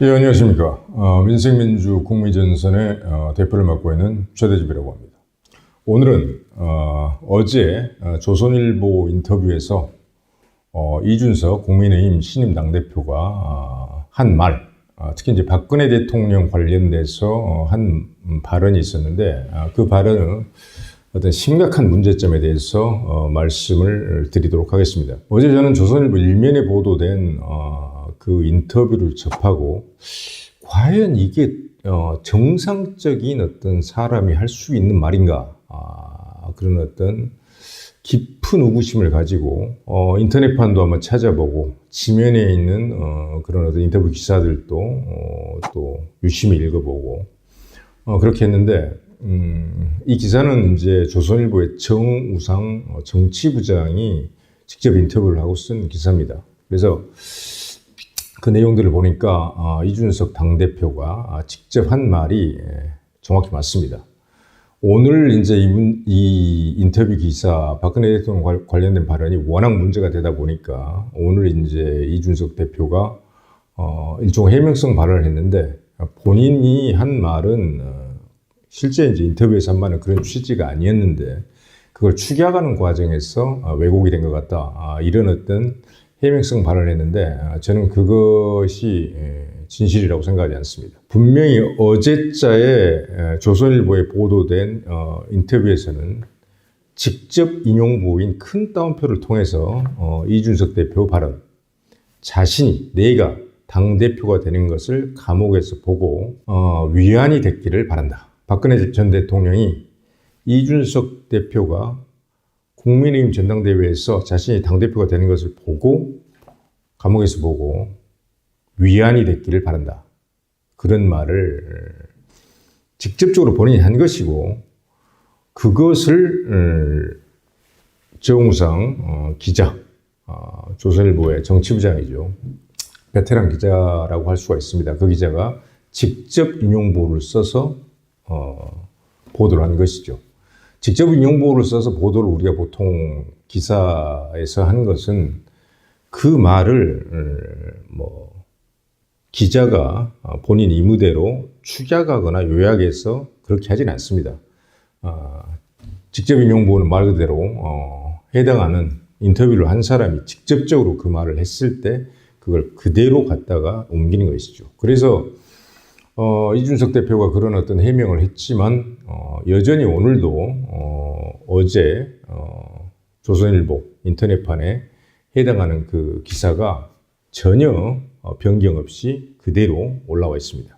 예, 안녕하십니까. 민생민주 국무전선의 대표를 맡고 있는 최대집이라고 합니다. 오늘은 어제 조선일보 인터뷰에서 이준석 국민의힘 신임 당대표가 한 말, 특히 이제 박근혜 대통령 관련돼서 한 발언이 있었는데 그 발언은 어떤 심각한 문제점에 대해서 말씀을 드리도록 하겠습니다. 어제 저는 조선일보 일면에 보도된 그 인터뷰를 접하고 과연 이게 정상적인 어떤 사람이 할 수 있는 말인가, 그런 어떤 깊은 의구심을 가지고 인터넷판도 한번 찾아보고 지면에 있는 그런 어떤 인터뷰 기사들도 또 유심히 읽어보고 그렇게 했는데 이 기사는 이제 조선일보의 정우상 정치부장이 직접 인터뷰를 하고 쓴 기사입니다. 그래서 그 내용들을 보니까 이준석 당대표가 직접 한 말이 정확히 맞습니다. 오늘 이제 이 인터뷰 기사, 박근혜 대통령 관련된 발언이 워낙 문제가 되다 보니까 오늘 이제 이준석 대표가 일종의 해명성 발언을 했는데 본인이 한 말은 실제 이제 인터뷰에서 한 말은 그런 취지가 아니었는데 그걸 축약하는 과정에서 왜곡이 된 것 같다. 이런 어떤 해명성 발언을 했는데 저는 그것이 진실이라고 생각하지 않습니다. 분명히 어제자에 조선일보에 보도된 인터뷰에서는 직접 인용부인 큰 따옴표를 통해서 이준석 대표 발언, 자신이 내가 당대표가 되는 것을 감옥에서 보고 위안이 됐기를 바란다. 박근혜 전 대통령이 이준석 대표가 국민의힘 전당대회에서 자신이 당대표가 되는 것을 보고 감옥에서 보고 위안이 됐기를 바란다. 그런 말을 직접적으로 본인이 한 것이고 그것을 정우상 기자, 조선일보의 정치부장이죠. 베테랑 기자라고 할 수가 있습니다. 그 기자가 직접 인용보를 써서 보도를 한 것이죠. 직접 인용보를 써서 보도를 우리가 보통 기사에서 한 것은 그 말을 기자가 본인 임의대로 축약하거나 요약해서 그렇게 하진 않습니다. 직접 인용보는 말 그대로 해당하는 인터뷰를 한 사람이 직접적으로 그 말을 했을 때 그걸 그대로 갖다가 옮기는 것이죠. 그래서 이준석 대표가 그런 어떤 해명을 했지만 여전히 오늘도 어제 조선일보 인터넷판에 해당하는 그 기사가 전혀 변경 없이 그대로 올라와 있습니다.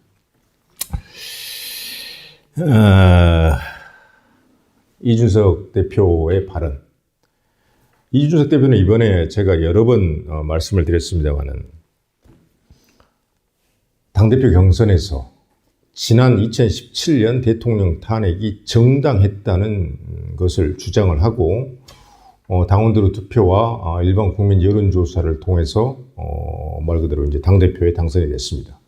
이준석 대표의 발언. 이준석 대표는 이번에 제가 여러 번 말씀을 드렸습니다만은 당대표 경선에서 지난 2017년 대통령 탄핵이 정당했다는 것을 주장을 하고 당원들의 투표와 일반 국민 여론조사를 통해서 말 그대로 이제 당대표에 당선이 됐습니다.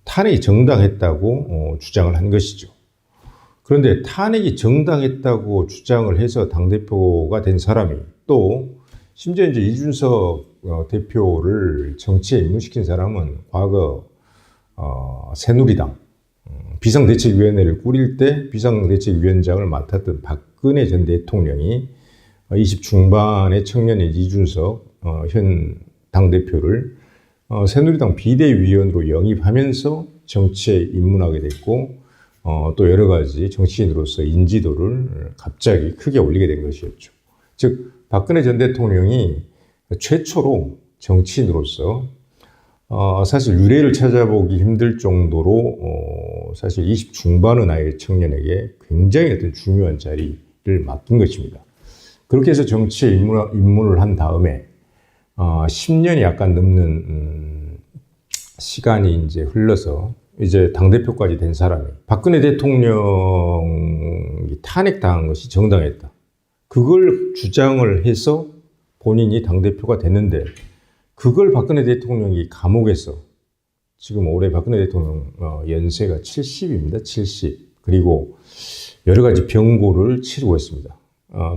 탄핵이 정당했다고 주장을 한 것이죠. 그런데 탄핵이 정당했다고 주장을 해서 당대표가 된 사람이 또 심지어 이제 이준석 대표를 정치에 입문시킨 사람은 과거 새누리당 비상대책위원회를 꾸릴 때 비상대책위원장을 맡았던 박근혜 전 대통령이 20 중반의 청년인 이준석 현 당대표를 새누리당 비대위원으로 영입하면서 정치에 입문하게 됐고 또 여러 가지 정치인으로서 인지도를 갑자기 크게 올리게 된 것이었죠. 즉 박근혜 전 대통령이 최초로 정치인으로서 사실 유례를 찾아보기 힘들 정도로 사실 20 중반의 나이의 청년에게 굉장히 어떤 중요한 자리를 맡긴 것입니다. 그렇게 해서 정치에 입문을 한 다음에 10년이 약간 넘는 시간이 이제 흘러서 이제 당대표까지 된 사람이 박근혜 대통령이 탄핵당한 것이 정당했다. 그걸 주장을 해서 본인이 당대표가 됐는데 그걸 박근혜 대통령이 감옥에서 지금 올해 박근혜 대통령 연세가 70입니다. 70. 그리고 여러 가지 병고를 치르고 있습니다.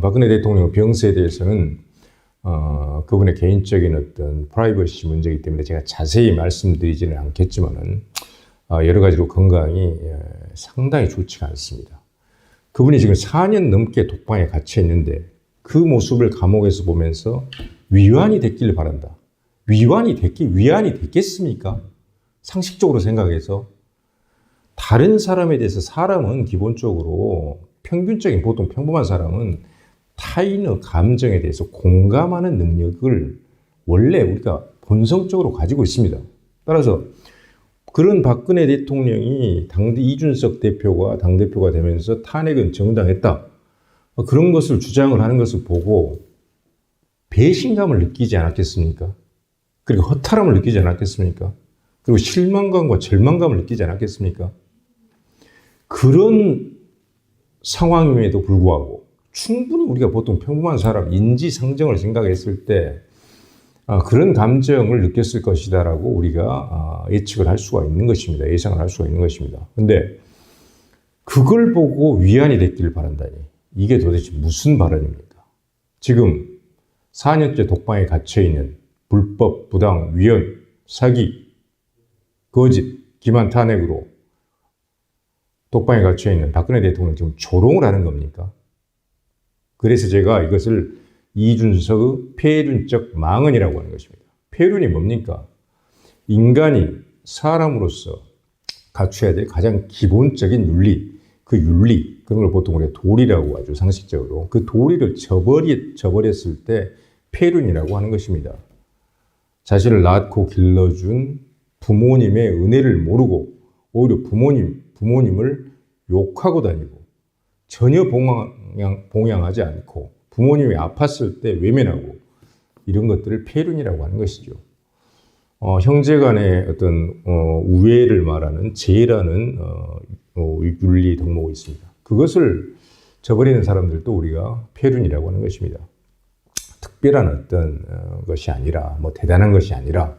박근혜 대통령 병세에 대해서는 그분의 개인적인 어떤 프라이버시 문제이기 때문에 제가 자세히 말씀드리지는 않겠지만은 여러 가지로 건강이 상당히 좋지가 않습니다. 그분이 지금 4년 넘게 독방에 갇혀 있는데 그 모습을 감옥에서 보면서 위안이 됐기를 바란다. 위안이 됐겠습니까? 상식적으로 생각해서 다른 사람에 대해서 사람은 기본적으로 평균적인 보통 평범한 사람은 타인의 감정에 대해서 공감하는 능력을 원래 우리가 본성적으로 가지고 있습니다. 따라서 그런 박근혜 대통령이 이준석 대표가 당대표가 되면서 탄핵은 정당했다. 그런 것을 주장을 하는 것을 보고 배신감을 느끼지 않았겠습니까? 그리고 허탈함을 느끼지 않았겠습니까? 그리고 실망감과 절망감을 느끼지 않았겠습니까? 그런 상황임에도 불구하고 충분히 우리가 보통 평범한 사람, 인지상정을 생각했을 때 그런 감정을 느꼈을 것이다라고 우리가 예측을 할 수가 있는 것입니다. 예상을 할 수가 있는 것입니다. 근데 그걸 보고 위안이 됐기를 바란다니 이게 도대체 무슨 발언입니까? 지금 4년째 독방에 갇혀있는 불법, 부당, 위헌, 사기, 거짓, 기만 탄핵으로 독방에 갇혀있는 박근혜 대통령 지금 조롱을 하는 겁니까? 그래서 제가 이것을 이준석의 폐륜적 망언이라고 하는 것입니다. 폐륜이 뭡니까? 인간이 사람으로서 갖춰야 될 가장 기본적인 윤리, 그 윤리, 그런 걸 보통 우리가 도리라고 하죠, 상식적으로. 그 도리를 저버렸을 때 폐륜이라고 하는 것입니다. 자신을 낳고 길러준 부모님의 은혜를 모르고 오히려 부모님을 욕하고 다니고 전혀 봉양하지 않고 부모님이 아팠을 때 외면하고 이런 것들을 폐륜이라고 하는 것이죠. 형제 간의 어떤 우애를 말하는 제라는 윤리 덕목이 있습니다. 그것을 저버리는 사람들도 우리가 폐륜이라고 하는 것입니다. 특별한 어떤 것이 아니라 뭐 대단한 것이 아니라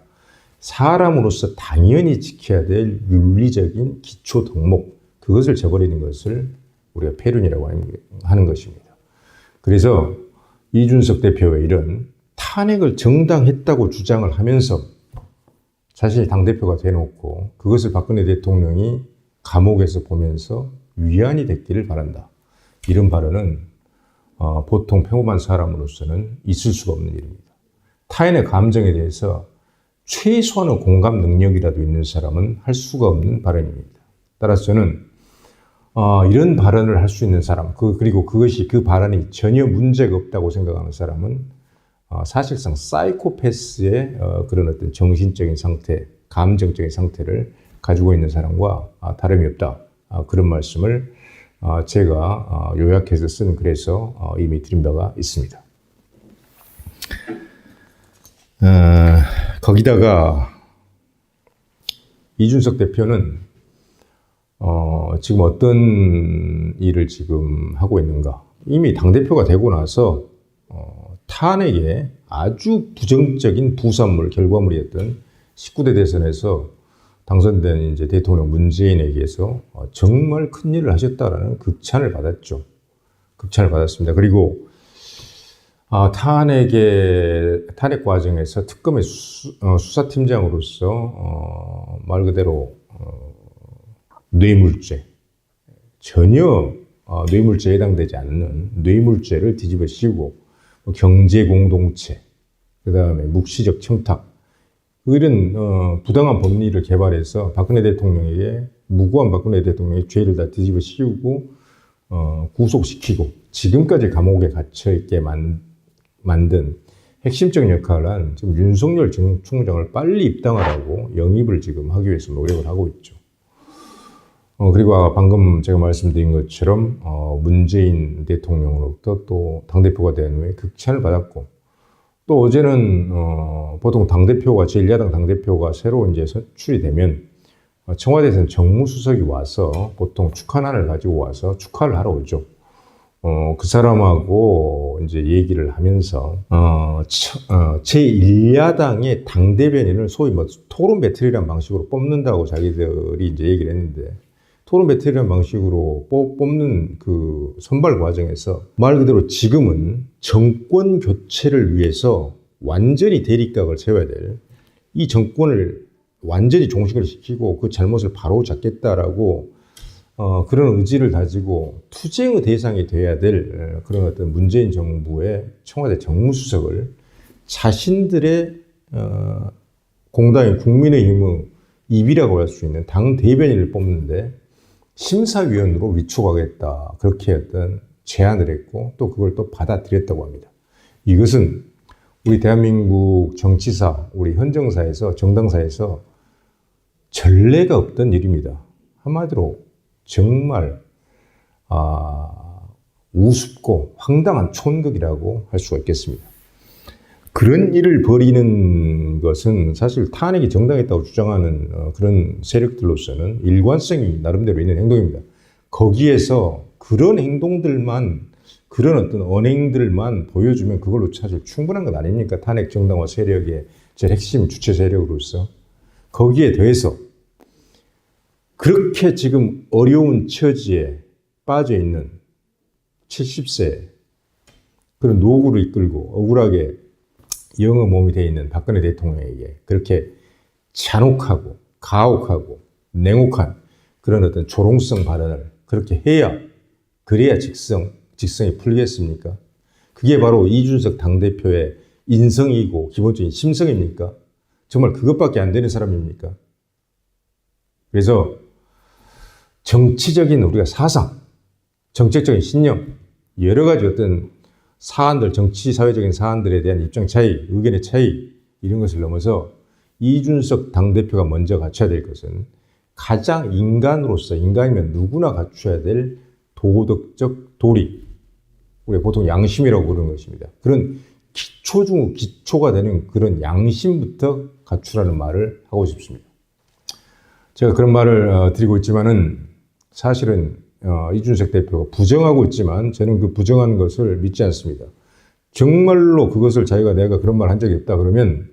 사람으로서 당연히 지켜야 될 윤리적인 기초 덕목 그것을 저버리는 것을 우리가 폐륜이라고 하는 것입니다. 그래서 이준석 대표의 이런 탄핵을 정당했다고 주장을 하면서 자신이 당대표가 돼놓고 그것을 박근혜 대통령이 감옥에서 보면서 위안이 됐기를 바란다. 이런 발언은 보통 평범한 사람으로서는 있을 수가 없는 일입니다. 타인의 감정에 대해서 최소한의 공감 능력이라도 있는 사람은 할 수가 없는 발언입니다. 따라서 저는 이런 발언을 할 수 있는 사람, 그리고 그 발언이 전혀 문제가 없다고 생각하는 사람은 사실상 사이코패스의 그런 어떤 정신적인 상태, 감정적인 상태를 가지고 있는 사람과 다름이 없다. 그런 말씀을 제가 요약해서 쓴 글에서 이미 드린 바가 있습니다. 거기다가 이준석 대표는 지금 어떤 일을 지금 하고 있는가? 이미 당대표가 되고 나서 탄핵에 아주 부정적인 부산물, 결과물이었던 19대 대선에서 당선된 이제 대통령 문재인에게서 정말 큰일을 하셨다라는 극찬을 받았죠. 극찬을 받았습니다. 그리고 탄핵 과정에서 특검의 수사팀장으로서 말 그대로 뇌물죄, 전혀 뇌물죄에 해당되지 않는 뇌물죄를 뒤집어 씌우고 경제공동체, 그 다음에 묵시적 청탁, 이런 부당한 법리를 개발해서 무고한 박근혜 대통령의 죄를 다 뒤집어 씌우고 구속시키고 지금까지 감옥에 갇혀있게 만든 핵심적인 역할을 한 지금 윤석열 총장을 빨리 입당하라고 영입을 지금 하기 위해서 노력을 하고 있죠. 그리고 방금 제가 말씀드린 것처럼 문재인 대통령으로부터 또 당대표가 된 후에 극찬을 받았고, 또 어제는 보통 당대표가 제1야당 당대표가 새로 이제 선출이 되면 청와대에서는 정무수석이 와서 보통 축하난을 가지고 와서 축하를 하러 오죠. 그 사람하고 이제 얘기를 하면서 제1야당의 당대변인을 소위 뭐 토론 배틀이라는 방식으로 뽑는다고 자기들이 이제 얘기를 했는데, 토론 배틀이라는 방식으로 뽑는 그 선발 과정에서 말 그대로 지금은 정권 교체를 위해서 완전히 대립각을 세워야 될 이 정권을 완전히 종식을 시키고 그 잘못을 바로 잡겠다라고 그런 의지를 가지고 투쟁의 대상이 돼야 될 그런 어떤 문재인 정부의 청와대 정무수석을 자신들의 공당인 국민의힘의 입이라고 할 수 있는 당 대변인을 뽑는데 심사위원으로 위촉하겠다 그렇게 어떤 제안을 했고 또 그걸 또 받아들였다고 합니다. 이것은 우리 대한민국 정치사, 우리 헌정사에서 정당사에서 전례가 없던 일입니다. 한마디로 정말 우습고 황당한 촌극이라고 할 수가 있겠습니다. 그런 일을 벌이는 것은 사실 탄핵이 정당했다고 주장하는 그런 세력들로서는 일관성이 나름대로 있는 행동입니다. 거기에서 그런 행동들만, 그런 어떤 언행들만 보여주면 그걸로 사실 충분한 것 아닙니까? 탄핵 정당화 세력의 제일 핵심 주체 세력으로서. 거기에 더해서 그렇게 지금 어려운 처지에 빠져 있는 70세 그런 노구를 이끌고 억울하게 영어 몸이 되어 있는 박근혜 대통령에게 그렇게 잔혹하고 가혹하고 냉혹한 그런 어떤 조롱성 발언을 그렇게 해야 그래야 직성이 풀리겠습니까? 그게 바로 이준석 당대표의 인성이고 기본적인 심성입니까? 정말 그것밖에 안 되는 사람입니까? 그래서 정치적인 우리가 사상, 정책적인 신념, 여러 가지 어떤 사안들, 정치, 사회적인 사안들에 대한 입장 차이, 의견의 차이 이런 것을 넘어서 이준석 당대표가 먼저 갖춰야 될 것은 가장 인간으로서, 인간이면 누구나 갖춰야 될 도덕적 도리, 우리가 보통 양심이라고 부르는 것입니다. 그런 기초 중 기초가 되는 그런 양심부터 갖추라는 말을 하고 싶습니다. 제가 그런 말을 드리고 있지만은 사실은 이준석 대표가 부정하고 있지만 저는 그 부정한 것을 믿지 않습니다. 정말로 그것을 자기가 내가 그런 말 한 적이 없다 그러면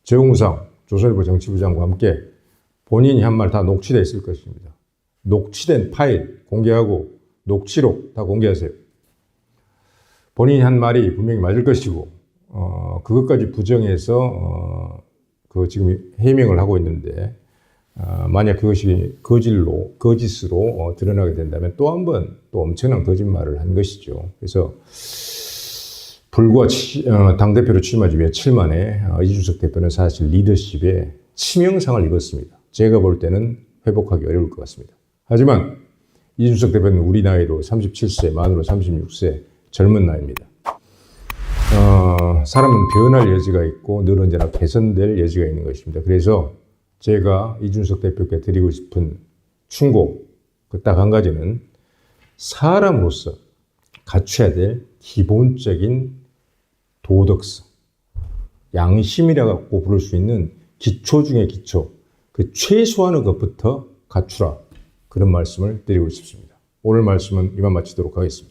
정우상 조선일보 정치부장과 함께 본인이 한 말 다 녹취되어 있을 것입니다. 녹취된 파일 공개하고 녹취록 다 공개하세요. 본인이 한 말이 분명히 맞을 것이고 그것까지 부정해서 지금 해명을 하고 있는데 만약 그것이 거짓으로 드러나게 된다면 또 한 번 또 엄청난 거짓말을 한 것이죠. 그래서 불과 당대표로 취임한 지 며칠 만에 이준석 대표는 사실 리더십에 치명상을 입었습니다. 제가 볼 때는 회복하기 어려울 것 같습니다. 하지만 이준석 대표는 우리 나이로 37세, 만으로 36세 젊은 나이입니다. 사람은 변할 여지가 있고 늘 언제나 개선될 여지가 있는 것입니다. 그래서 제가 이준석 대표께 드리고 싶은 충고, 그 딱 한 가지는 사람으로서 갖춰야 될 기본적인 도덕성, 양심이라고 부를 수 있는 기초 중의 기초, 그 최소한의 것부터 갖추라. 그런 말씀을 드리고 싶습니다. 오늘 말씀은 이만 마치도록 하겠습니다.